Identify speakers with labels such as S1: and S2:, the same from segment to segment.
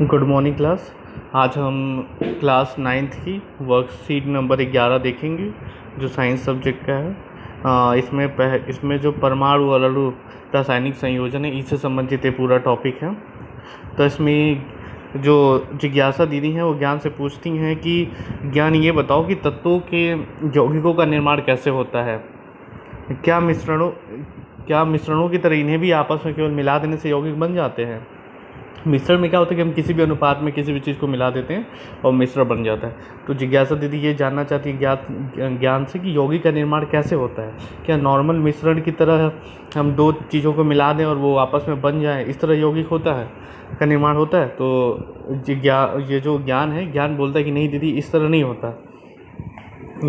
S1: Good morning class. आज हम class ninth की वर्कशीट नंबर 11 देखेंगे जो साइंस सब्जेक्ट का है। इसमें जो परमाणु और अणु रासायनिक संयोजन है इससे संबंधित ये पूरा टॉपिक है। तो इसमें जो जिज्ञासा दीदी हैं वो ज्ञान से पूछती हैं कि ज्ञान ये बताओ कि तत्वों के यौगिकों का निर्माण कैसे होता है। क्या मिश्रणों की तरह इन्हें भी आपस में केवल मिला देने से यौगिक बन जाते हैं। मिश्रण में क्या होता है कि हम किसी भी अनुपात में किसी भी चीज़ को मिला देते हैं और मिश्रण बन जाता है। तो जिज्ञासा दीदी ये जानना चाहती है ज्ञान से कि यौगिक का निर्माण कैसे होता है। क्या नॉर्मल मिश्रण की तरह हम दो चीज़ों को मिला दें और वो आपस में बन जाए, इस तरह यौगिक होता है का निर्माण होता है। तो ये जो ज्ञान है, ज्ञान बोलता है कि नहीं दीदी, इस तरह नहीं होता।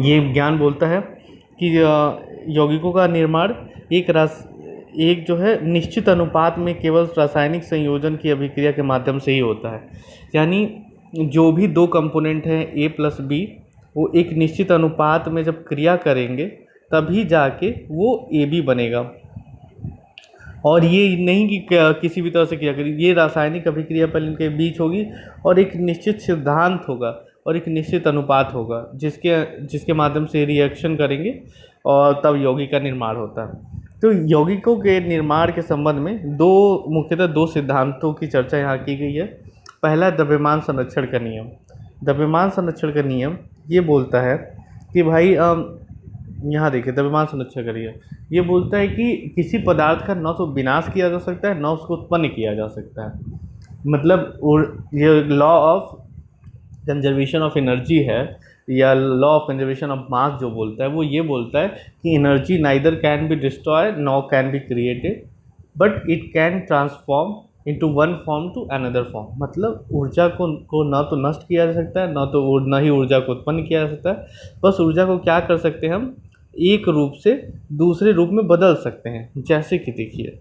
S1: ये ज्ञान बोलता है कि यौगिकों का निर्माण एक जो है निश्चित अनुपात में केवल रासायनिक संयोजन की अभिक्रिया के माध्यम से ही होता है। यानी जो भी दो कंपोनेंट हैं ए प्लस बी, वो एक निश्चित अनुपात में जब क्रिया करेंगे तभी जाके वो ए बी बनेगा। और ये नहीं कि किसी भी तरह से क्रिया करेगी, ये रासायनिक अभिक्रिया पहले इनके बीच होगी और एक निश्चित सिद्धांत होगा और एक निश्चित अनुपात होगा जिसके माध्यम से रिएक्शन करेंगे और तब यौगिक का निर्माण होता है। तो यौगिकों के निर्माण के संबंध में मुख्यतः दो सिद्धांतों की चर्चा यहाँ की गई है। पहला द्रव्यमान संरक्षण का नियम। द्रव्यमान संरक्षण का नियम ये बोलता है कि भाई यहाँ देखिए, द्रव्यमान संरक्षण का नियम ये बोलता है कि किसी पदार्थ का न तो विनाश किया जा सकता है न उसको उत्पन्न किया जा सकता है। मतलब ये law of conservation of energy है या law of conservation of mass जो बोलता है वो ये बोलता है कि energy neither can be destroy nor can be created but it can transform into one form to another form. मतलब ऊर्जा को न तो नष्ट किया जा सकता है न ही ऊर्जा को उत्पन्न किया जा सकता है। बस ऊर्जा को क्या कर सकते हैं हम, एक रूप से दूसरे रूप में बदल सकते हैं। जैसे कि देखिए,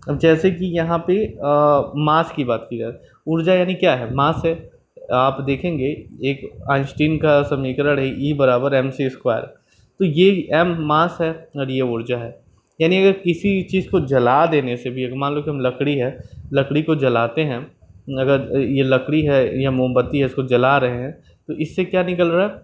S1: अब जैसे कि यहाँ पे मास की बात की जाए, ऊर्जा यानी क्या है, मास है। आप देखेंगे एक आइंस्टीन का समीकरण है E बराबर mc²। तो ये m मास है और ये ऊर्जा है। यानी अगर किसी चीज़ को जला देने से भी, अगर मान लो कि हम लकड़ी को जलाते हैं, अगर ये लकड़ी है या मोमबत्ती है, इसको जला रहे हैं तो इससे क्या निकल रहा है,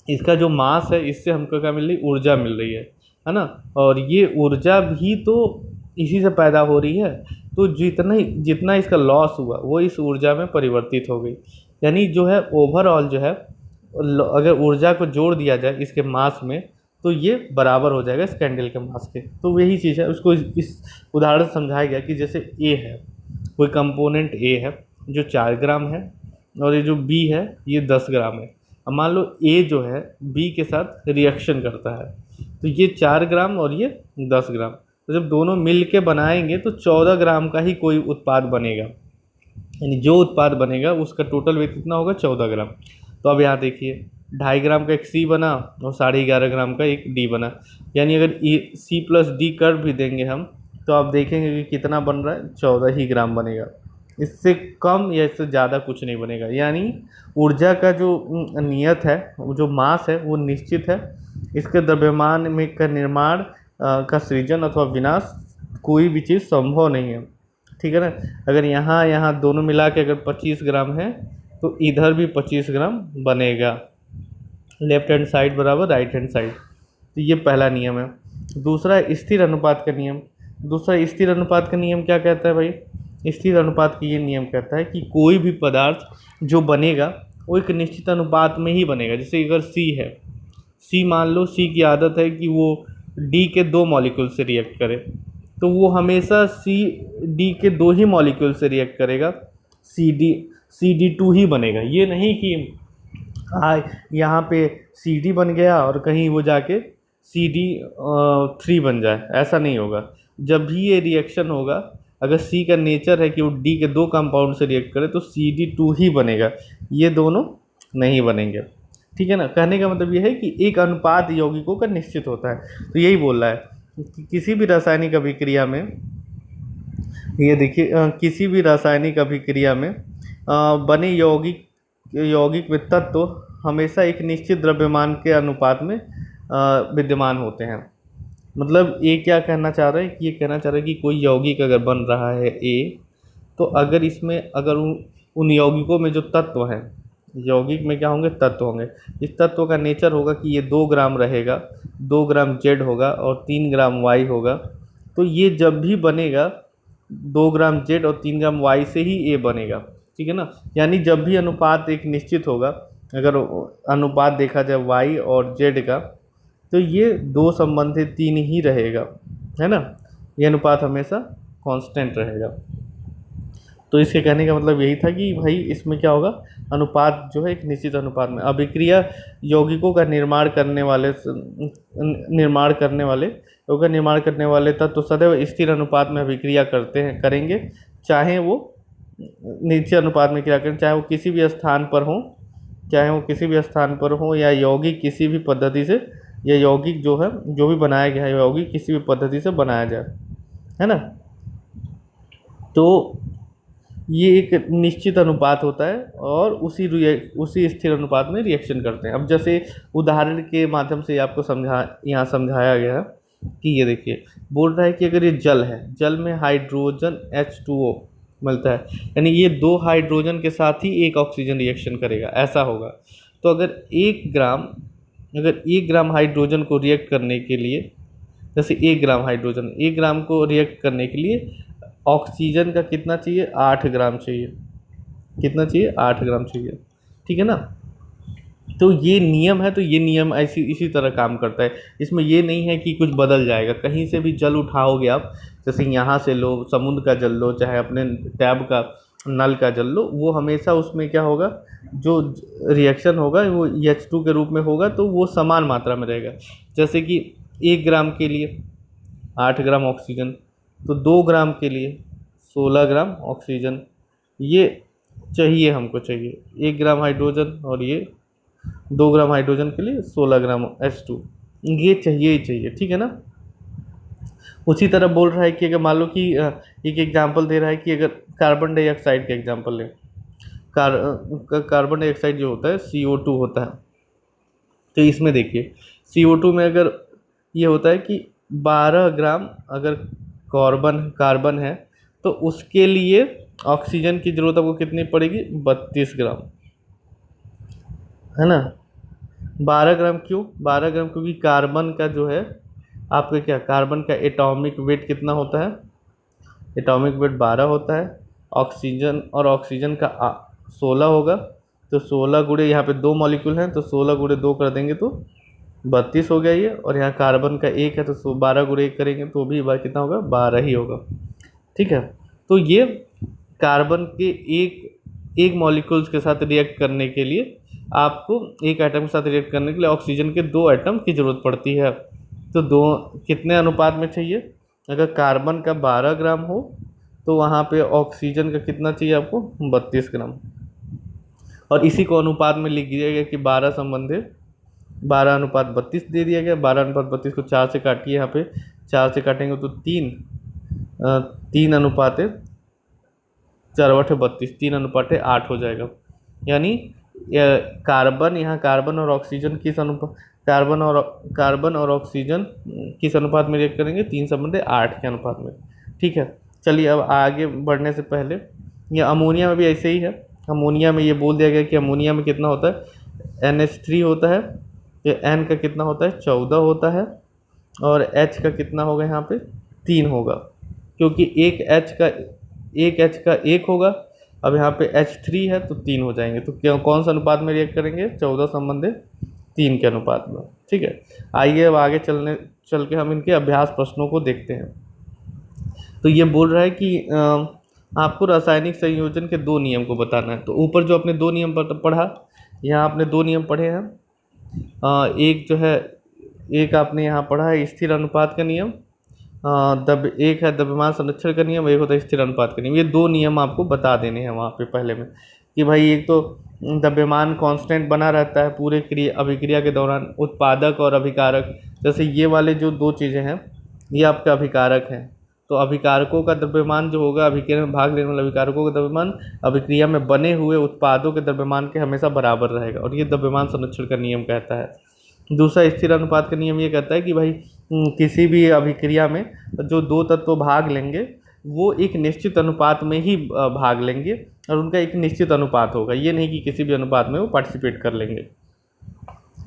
S1: इसका जो मास है इससे हमको क्या मिल रही, ऊर्जा मिल रही है ना। और ये ऊर्जा भी तो इसी से पैदा हो रही है। तो जितना इसका लॉस हुआ वो इस ऊर्जा में परिवर्तित हो गई। यानी जो है ओवरऑल जो है, अगर ऊर्जा को जोड़ दिया जाए इसके मास में तो ये बराबर हो जाएगा इस कैंडल के मास के। तो वही चीज़ है, उसको इस उदाहरण से समझाया गया कि जैसे ए है, कोई कंपोनेंट ए है जो 4 ग्राम है और ये जो बी है ये 10 ग्राम है। अब मान लो ए जो है बी के साथ रिएक्शन करता है तो ये 4 ग्राम और ये 10 ग्राम, तो जब दोनों मिल के बनाएंगे तो 14 ग्राम का ही कोई उत्पाद बनेगा। यानी जो उत्पाद बनेगा उसका टोटल वेट कितना होगा, 14 ग्राम। तो अब यहाँ देखिए 2.5 ग्राम का एक सी बना और 11.5 ग्राम का एक डी बना। यानी अगर सी प्लस डी कर भी देंगे हम तो आप देखेंगे कि कितना बन रहा है, 14 ही ग्राम बनेगा। इससे कम या इससे ज़्यादा कुछ नहीं बनेगा। यानी ऊर्जा का जो नियत है, जो मास है वो निश्चित है। इसके द्रव्यमान में का निर्माण का सृजन अथवा विनाश कोई भी चीज़ संभव नहीं है। ठीक है ना। अगर यहाँ दोनों मिला के अगर 25 ग्राम है तो इधर भी 25 ग्राम बनेगा। लेफ्ट हैंड साइड बराबर राइट हैंड साइड। तो ये पहला नियम है। दूसरा स्थिर अनुपात का नियम। स्थिर अनुपात का नियम क्या कहता है भाई, स्थिर अनुपात का ये नियम कहता है कि कोई भी पदार्थ जो बनेगा वो एक निश्चित अनुपात में ही बनेगा। जैसे अगर सी है, सी मान लो, सी की आदत है कि वो डी के 2 मॉलिक्यूल से रिएक्ट करे तो वो हमेशा सी डी के 2 ही मॉलिक्यूल से रिएक्ट करेगा, CD2 ही बनेगा। ये नहीं कि यहाँ पे CD बन गया और कहीं वो जाके CD3 बन जाए, ऐसा नहीं होगा। जब भी ये रिएक्शन होगा, अगर C का नेचर है कि वो D के 2 कंपाउंड से रिएक्ट करे तो CD2 ही बनेगा, ये दोनों नहीं बनेंगे। ठीक है ना। कहने का मतलब ये है कि एक अनुपात यौगिकों का निश्चित होता है। तो यही बोल रहा है कि किसी भी रासायनिक अभिक्रिया में, ये देखिए, किसी भी रासायनिक अभिक्रिया में बने यौगिक में तत्व हमेशा एक निश्चित द्रव्यमान के अनुपात में विद्यमान होते हैं। मतलब ये क्या कहना चाह रहा है कि ये कहना चाह रहा है कि कोई यौगिक अगर बन रहा है ए, तो अगर इसमें उन यौगिकों में जो तत्व हैं, यौगिक में क्या होंगे, तत्व होंगे। इस तत्व का नेचर होगा कि ये 2 ग्राम रहेगा, 2 ग्राम जेड होगा और 3 ग्राम वाई होगा। तो ये जब भी बनेगा 2 ग्राम जेड और 3 ग्राम वाई से ही ए बनेगा, ठीक है ना। यानी जब भी अनुपात एक निश्चित होगा, अगर अनुपात देखा जाए वाई और जेड का, तो ये 2 संबंधित 3 ही रहेगा, है ना। ये अनुपात हमेशा कांस्टेंट रहेगा। तो इसके कहने का मतलब यही था कि भाई इसमें क्या होगा, अनुपात जो है एक निश्चित अनुपात में अभिक्रिया यौगिकों का निर्माण करने वाले तत्व तो सदैव स्थिर अनुपात में अभिक्रिया करते हैं, करेंगे, चाहे वो निश्चित अनुपात में क्रिया करें, चाहे वो किसी भी स्थान पर हो या यौगिक किसी भी पद्धति से, या यौगिक जो है जो भी बनाया गया है यौगिक किसी भी पद्धति से बनाया जाए, है ना। तो ये एक निश्चित अनुपात होता है और उसी स्थिर अनुपात में रिएक्शन करते हैं। अब जैसे उदाहरण के माध्यम से आपको यहाँ समझाया गया है कि ये देखिए, बोल रहा है कि अगर ये जल है, जल में हाइड्रोजन H2O मिलता है, यानी ये 2 हाइड्रोजन के साथ ही 1 ऑक्सीजन रिएक्शन करेगा, ऐसा होगा। तो अगर 1 ग्राम हाइड्रोजन को रिएक्ट करने के लिए, जैसे 1 ग्राम को रिएक्ट करने के लिए ऑक्सीजन का कितना चाहिए, 8 ग्राम चाहिए। कितना चाहिए, 8 ग्राम चाहिए, ठीक है ना। तो ये नियम है, तो ये नियम इसी तरह काम करता है। इसमें ये नहीं है कि कुछ बदल जाएगा, कहीं से भी जल उठाओगे आप, जैसे यहाँ से लो, समुद्र का जल लो, चाहे अपने टैब का नल का जल लो, वो हमेशा उसमें क्या होगा, जो रिएक्शन होगा वो H2 के रूप में होगा, तो वो समान मात्रा में रहेगा। जैसे कि 1 ग्राम के लिए 8 ग्राम ऑक्सीजन, तो 2 ग्राम के लिए 16 ग्राम ऑक्सीजन, ये चाहिए, हमको चाहिए 1 ग्राम हाइड्रोजन, और ये 2 ग्राम हाइड्रोजन के लिए 16 ग्राम H2, ये चाहिए ही चाहिए, ठीक है ना। उसी तरह बोल रहा है कि अगर मान लो कि एक एग्जांपल दे रहा है कि अगर कार्बन डाइऑक्साइड का एग्जांपल लें, कार्बन डाइऑक्साइड जो होता है CO2 होता है। तो इसमें देखिए CO2 में अगर ये होता है कि 12 ग्राम अगर कार्बन है, तो उसके लिए ऑक्सीजन की ज़रूरत आपको कितनी पड़ेगी, 32 ग्राम, है ना। 12 ग्राम क्यों, 12 ग्राम क्योंकि कार्बन का जो है आपका क्या, कार्बन का एटॉमिक वेट कितना होता है, एटॉमिक वेट 12 होता है। ऑक्सीजन का 16 होगा, तो 16 गुणे यहाँ पे 2 मॉलिक्यूल हैं, तो 16 गुणे 2 कर देंगे तो 32 हो गया ये, और यहाँ कार्बन का 1 है, तो 12 गुणे 1 करेंगे तो भी कितना होगा, 12 ही होगा, ठीक है। तो ये कार्बन के एक मॉलिक्यूल्स के साथ रिएक्ट करने के लिए आपको, एक एटम के साथ रिएक्ट करने के लिए ऑक्सीजन के 2 एटम की ज़रूरत पड़ती है। तो 2 कितने अनुपात में चाहिए, अगर कार्बन का 12 ग्राम हो तो वहाँ पे ऑक्सीजन का कितना चाहिए आपको, 32 ग्राम। और इसी को अनुपात में लिख दिया गया कि 12 संबंधित 12 अनुपात 32 दे दिया गया। 12 अनुपात 32 को 4 से काटिए, यहाँ पे 4 से काटेंगे तो 3 अनुपात 4 बटे 32, 3 अनुपात 8 हो जाएगा। यानी कार्बन, यहाँ कार्बन और ऑक्सीजन किस अनुपात, कार्बन और ऑक्सीजन किस अनुपात में रिएक्ट करेंगे, 3:8 के अनुपात में, ठीक है। चलिए अब आगे बढ़ने से पहले, ये अमोनिया में भी ऐसे ही है। अमोनिया में ये बोल दिया गया कि अमोनिया में कितना होता है, NH3 होता है, ये N का कितना होता है, 14 होता है, और H का कितना होगा, यहाँ पे 3 होगा, क्योंकि एक H का 1 होगा। अब यहाँ पे H3 है तो 3 हो जाएंगे, तो कौन सा अनुपात में रिएक्ट करेंगे, 14 संबंधित 3 के अनुपात में, ठीक है। आइए अब आगे चल के हम इनके अभ्यास प्रश्नों को देखते हैं। तो ये बोल रहा है कि आपको रासायनिक संयोजन के 2 नियम को बताना है। तो ऊपर जो आपने 2 नियम पढ़ा, यहाँ आपने 2 नियम पढ़े हैं। एक जो है, एक आपने यहाँ पढ़ा है स्थिर अनुपात का नियम, एक है द्रव्यमान संरक्षण का नियम, एक होता है स्थिर अनुपात का नियम। ये 2 नियम आपको बता देने हैं वहाँ पे पहले में, कि भाई एक तो द्रव्यमान कांस्टेंट बना रहता है पूरे अभिक्रिया के दौरान, उत्पादक और अभिकारक। जैसे ये वाले जो 2 चीज़ें हैं, ये आपके अभिकारक हैं। तो अभिकारकों का द्रव्यमान जो होगा, अभिक्रिया में भाग लेने वाले अभिकारकों का द्रव्यमान अभिक्रिया में बने हुए उत्पादों के द्रव्यमान के हमेशा बराबर रहेगा, और ये द्रव्यमान संरक्षण का नियम कहता है। दूसरा स्थिर अनुपात का नियम ये कहता है कि भाई किसी भी अभिक्रिया में जो 2 तत्व भाग लेंगे, वो एक निश्चित अनुपात में ही भाग लेंगे और उनका एक निश्चित अनुपात होगा, ये नहीं कि किसी भी अनुपात में वो पार्टिसिपेट कर लेंगे।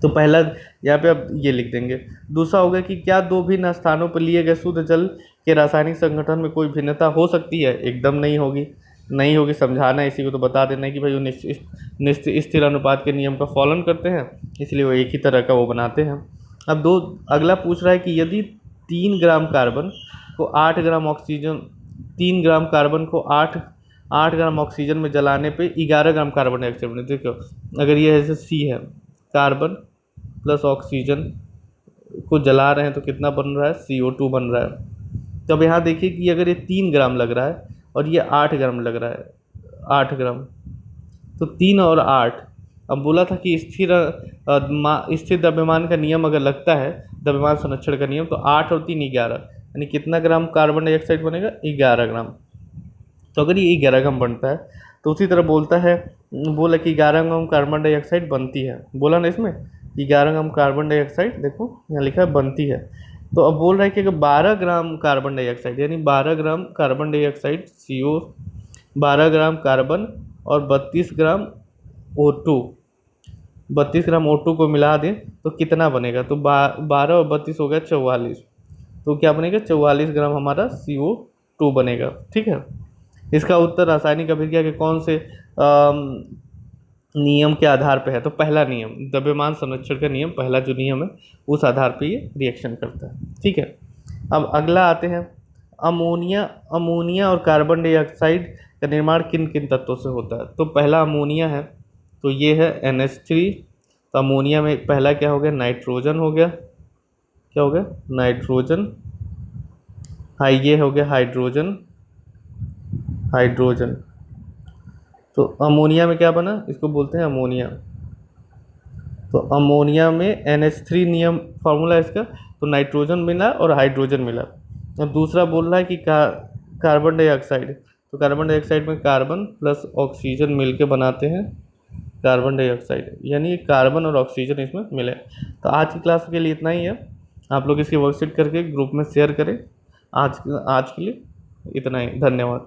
S1: तो पहला यहाँ पे आप ये लिख देंगे। दूसरा होगा कि क्या दो भिन्न स्थानों पर लिए गए शुद्ध जल के रासायनिक संगठन में कोई भिन्नता हो सकती है? एकदम नहीं होगी, नहीं होगी। समझाना है इसी को, तो बता देना है कि भाई वो निश्चित स्थिर अनुपात के नियम का पालन करते हैं, इसलिए वो एक ही तरह का वो बनाते हैं। अब अगला पूछ रहा है कि यदि 3 ग्राम कार्बन को 8 ग्राम ऑक्सीजन 3 ग्राम कार्बन को 8 ग्राम ऑक्सीजन में जलाने पे 11 ग्राम कार्बन डाइऑक्साइड बने। देखो, अगर ये ऐसे सी है, कार्बन प्लस ऑक्सीजन को जला रहे हैं तो कितना बन रहा है? CO2 बन रहा है। तो अब यहाँ देखिए कि अगर ये 3 ग्राम लग रहा है और ये 8 ग्राम लग रहा है, 8 ग्राम, तो 3 और 8, अब बोला था कि स्थिर द्रव्यमान का नियम अगर लगता है, द्रव्यमान संरक्षण का नियम, तो 8 और 3 11, यानी कितना ग्राम कार्बन डाइऑक्साइड बनेगा? 11 ग्राम। तो अगर ये 11 ग्राम बनता है तो उसी तरह बोला कि 11 ग्राम कार्बन डाइऑक्साइड बनती है, बोला ना इसमें 11 ग्राम कार्बन डाइऑक्साइड, देखो यहाँ लिखा है बनती है। तो अब बोल रहा है कि अगर 12 ग्राम कार्बन डाइऑक्साइड, यानी 12 gram carbon dioxide CO, 12 gram carbon और 32 ग्राम O2, 32 ग्राम O2 को मिला दें तो कितना बनेगा? तो 12 और 32 हो गया 44, तो क्या बनेगा? 44 ग्राम हमारा CO2 बनेगा। ठीक है, इसका उत्तर रासायनिक अभिक्रिया के कौन से नियम के आधार पे है? तो पहला नियम, द्रव्यमान संरक्षण का नियम, पहला जो नियम है उस आधार पे ये रिएक्शन करता है। ठीक है, अब अगला आते हैं, अमोनिया और कार्बन डाइऑक्साइड का निर्माण किन किन तत्वों से होता है? तो पहला अमोनिया है, तो ये है NH3। तो अमोनिया में पहला क्या हो गया? नाइट्रोजन हो गया। क्या हो गया? नाइट्रोजन। ये हो गया हाइड्रोजन। तो अमोनिया में क्या बना? इसको बोलते हैं अमोनिया। तो अमोनिया में NH3 नियम फार्मूला इसका, तो नाइट्रोजन मिला और हाइड्रोजन मिला। अब दूसरा बोल रहा है कि कार्बन डाइऑक्साइड, तो कार्बन डाइऑक्साइड में कार्बन प्लस ऑक्सीजन मिल के बनाते हैं कार्बन डाइऑक्साइड, यानी कार्बन और ऑक्सीजन इसमें मिले। तो आज की क्लास के लिए इतना ही है, आप लोग इसकी वर्कशीट करके ग्रुप में शेयर करें। आज के लिए इतना ही, धन्यवाद।